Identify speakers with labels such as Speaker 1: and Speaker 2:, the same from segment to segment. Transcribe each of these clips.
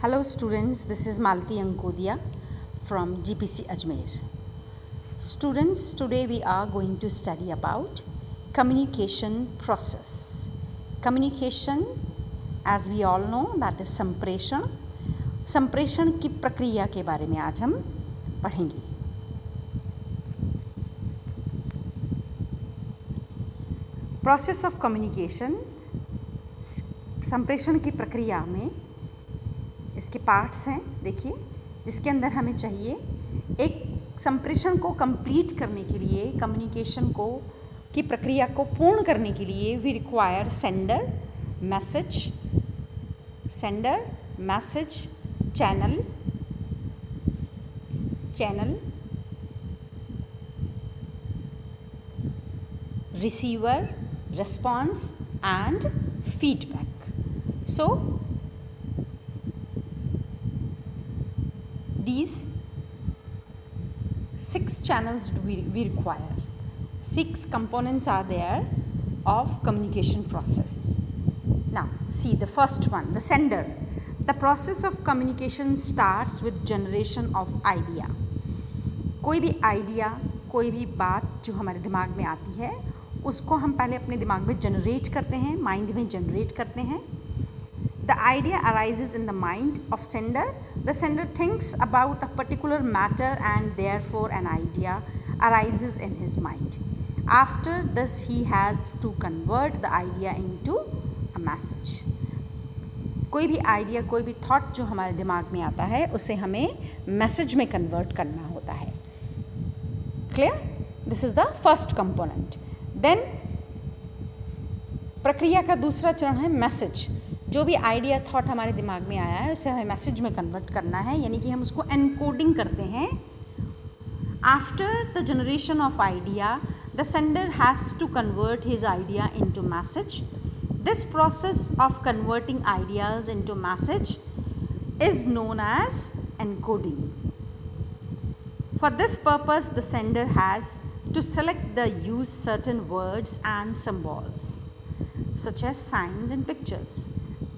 Speaker 1: Hello students, this is Malti Ankodia from GPC Ajmer. Students, today we are going to study about communication process. Communication, as we all know, that is संप्रेषण. संप्रेषण की प्रक्रिया के बारे में आज हम पढ़ेंगे. Process of communication, संप्रेषण की प्रक्रिया में इसके पार्ट्स हैं. देखिए, जिसके अंदर हमें चाहिए एक संप्रेषण को कंप्लीट करने के लिए, कम्युनिकेशन को की प्रक्रिया को पूर्ण करने के लिए we require sender, message, channel, receiver, response and feedback. So these 6 channels we require. 6 components are there of communication process. Now see the first one, the sender. The process of communication starts with generation of idea. कोई भी idea, कोई भी बात जो हमारे दिमाग में आती है उसको हम पहले अपने दिमाग में जनरेट करते हैं, माइंड में जनरेट करते हैं. The idea arises in the mind of sender. The sender thinks about a particular matter and therefore an idea arises in his mind. After this he has to convert the idea into a message. कोई भी idea, कोई भी thought जो हमारे दिमाग में आता है उसे हमें मैसेज में कन्वर्ट करना होता है. Clear? This is the first component. Then प्रक्रिया का दूसरा चरण है मैसेज. जो भी आइडिया थॉट हमारे दिमाग में आया है उसे हमें मैसेज में कन्वर्ट करना है, यानी कि हम उसको एनकोडिंग करते हैं. After the generation of idea the sender has to convert his idea into message. This process of converting ideas into message is known as encoding. For this purpose, the sender has to select the use certain words and symbols, such as signs and pictures.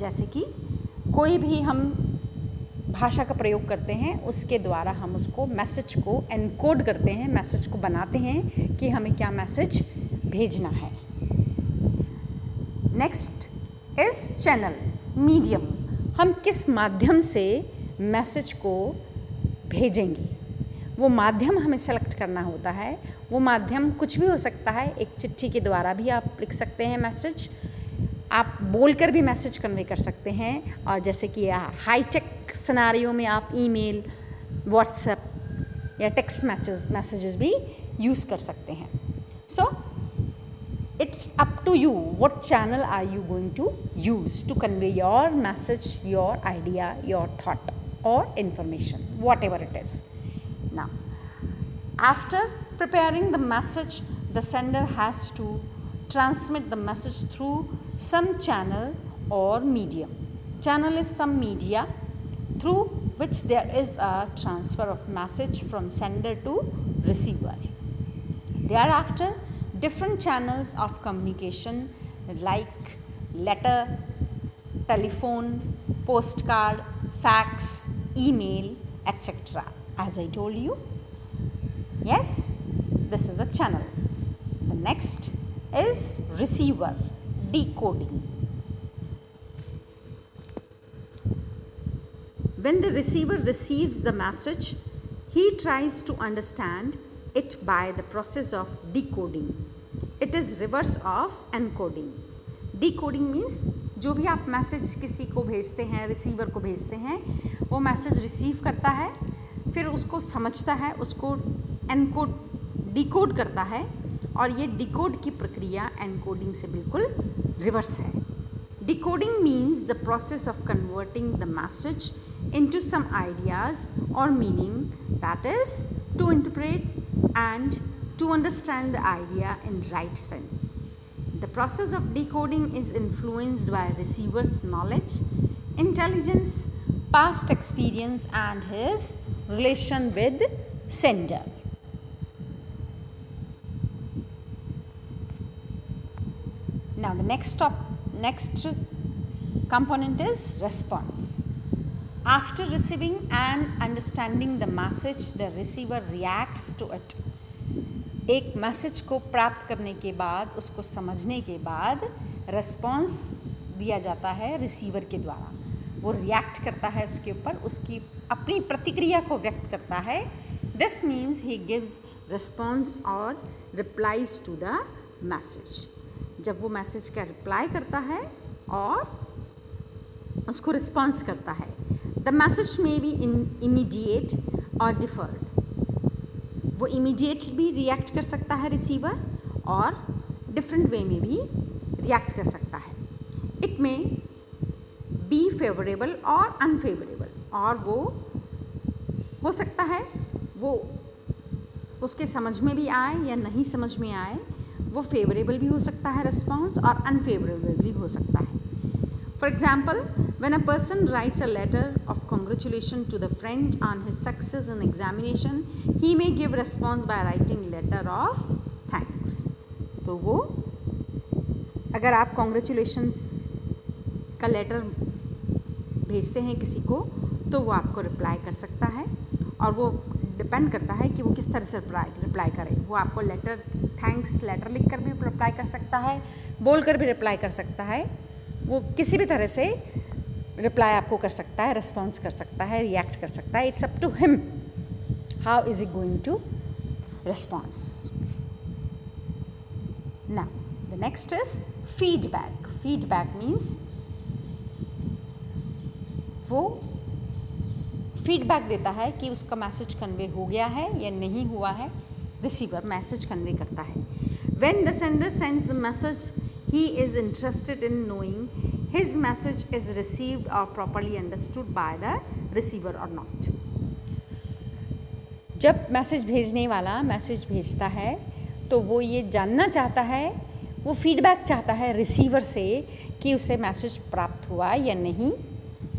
Speaker 1: जैसे कि कोई भी हम भाषा का प्रयोग करते हैं उसके द्वारा हम उसको मैसेज को एनकोड करते हैं, मैसेज को बनाते हैं कि हमें क्या मैसेज भेजना है. Next is channel, medium. हम किस माध्यम से मैसेज को भेजेंगे वो माध्यम हमें सेलेक्ट करना होता है. वो माध्यम कुछ भी हो सकता है. एक चिट्ठी के द्वारा भी आप लिख सकते हैं मैसेज, आप बोलकर भी मैसेज कन्वे कर सकते हैं, और जैसे कि हाईटेक सिनेरियो में आप ईमेल, व्हाट्सएप या टेक्स्ट मैसेजेस भी यूज़ कर सकते हैं. So it's up to you what channel are you going to use to convey your message, your idea, your thought और information, whatever it is. Now, after preparing the message, the sender has to transmit the message through some channel or medium. Channel is some media through which there is a transfer of message from sender to receiver. Thereafter, different channels of communication like letter, telephone, postcard, fax, email, etc. As I told you, yes, this is the channel. The next is receiver, decoding. When the receiver receives the message, he tries to understand it by the process of decoding. It is reverse of encoding. Decoding means जो भी आप message किसी को भेजते हैं, receiver को भेजते हैं, वो मैसेज रिसीव करता है, फिर उसको समझता है, उसको एनकोड, डिकोड करता है, और ये डिकोड की प्रक्रिया एनकोडिंग से बिल्कुल रिवर्स है. Decoding means the process of converting the message into some ideas और meaning, that is to interpret and to understand the idea in right sense. The process of decoding is influenced by receiver's knowledge, intelligence, past experience and his relation with sender. Now the next component is response. After receiving and understanding the message, the receiver reacts to it. एक message को प्राप्त करने के बाद, उसको समझने के बाद रिस्पॉन्स दिया जाता है रिसीवर के द्वारा। वो रिएक्ट करता है उसके ऊपर, उसकी अपनी प्रतिक्रिया को व्यक्त करता है। This means he gives response और रिप्लाइज टू द मैसेज। जब वो मैसेज का रिप्लाई करता है और उसको रिस्पॉन्स करता है। द मैसेज में बी इमीडिएट और डिफर्ड। वो इमीडिएटली भी रिएक्ट कर सकता है रिसीवर और डिफरेंट वे में भी रिएक्ट कर सकता है। इट में बी फेवरेबल और अनफेवरेबल, और वो हो सकता है वो उसके समझ में भी आए या नहीं समझ में आए। वो फेवरेबल भी हो सकता है रिस्पॉन्स और अनफेवरेबल भी हो सकता है। For example, when a person writes a letter of congratulation to the friend on his success in examination, he may give response by writing letter of thanks. तो वो अगर आप congratulations का लेटर भेजते हैं किसी को, तो वो आपको रिप्लाई कर सकता है, और वो डिपेंड करता है कि वो किस तरह से रिप्लाई करे। वो आपको लेटर थैंक्स लेटर लिख कर भी रिप्लाई कर सकता है, बोल कर भी रिप्लाई कर सकता है। वो किसी भी तरह से रिप्लाई आपको कर सकता है, रिस्पॉन्स कर सकता है, रिएक्ट कर सकता है। It's up to him how is he going to response. Now the next is feedback. Feedback means वो फीडबैक देता है कि उसका मैसेज कन्वे हो गया है या नहीं हुआ है। रिसीवर मैसेज कन्वे करता है। When the sender sends the message, he is interested in knowing his message is received or properly understood by the receiver or not. जब मैसेज भेजने वाला मैसेज भेजता है तो वो ये जानना चाहता है, वो फीडबैक चाहता है रिसीवर से कि उसे मैसेज प्राप्त हुआ या नहीं,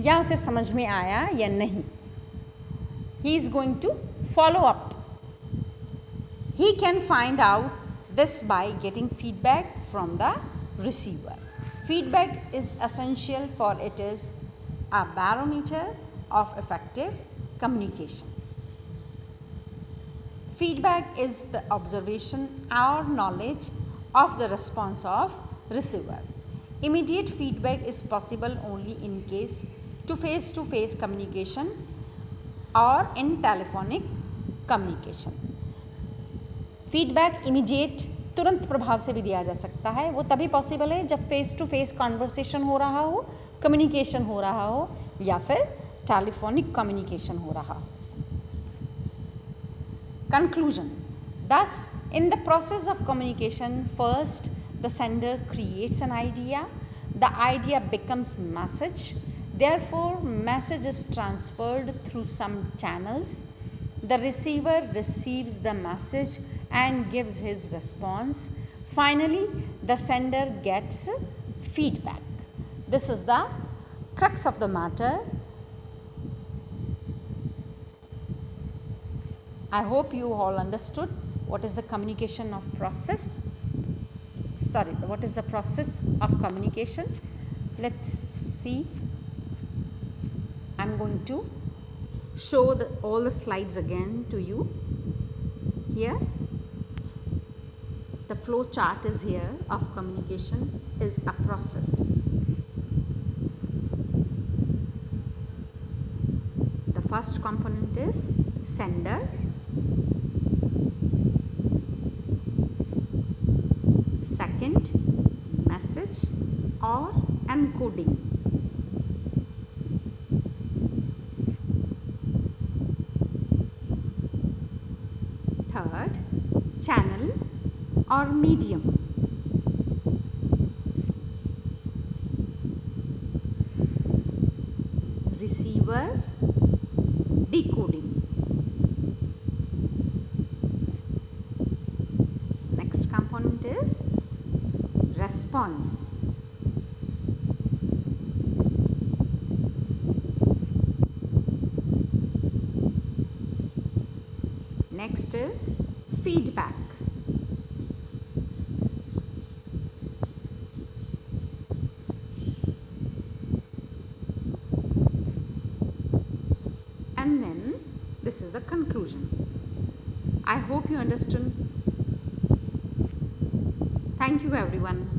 Speaker 1: या उसे समझ में आया या नहीं। He is going to follow up. He can find out this by getting feedback from the receiver. Feedback is essential for it is a barometer of effective communication. Feedback is the observation or knowledge of the response of receiver. Immediate feedback is possible only in case to face communication or in telephonic communication. Feedback immediate तुरंत प्रभाव से भी दिया जा सकता है। वो तभी पॉसिबल है जब फेस टू फेस कॉन्वर्सेशन हो रहा हो, कम्युनिकेशन हो रहा हो, या फिर टेलीफोनिक कम्युनिकेशन हो रहा हो। Conclusion. Thus, in the process of communication, first the sender creates an idea, the idea becomes message, therefore message is transferred through some channels, the receiver receives the message and gives his response. Finally, the sender gets feedback. This is the crux of the matter. I hope you all understood what is the communication of process. What is the process of communication? Let's see. I'm going to show all the slides again to you. Yes. The flow chart is here of communication is a process. The first component is sender. Second, message or encoding. Third, channel or medium. Receiver, decoding. Next component is response. Next is feedback. and then this is the conclusion. I hope you understood. Thank you everyone.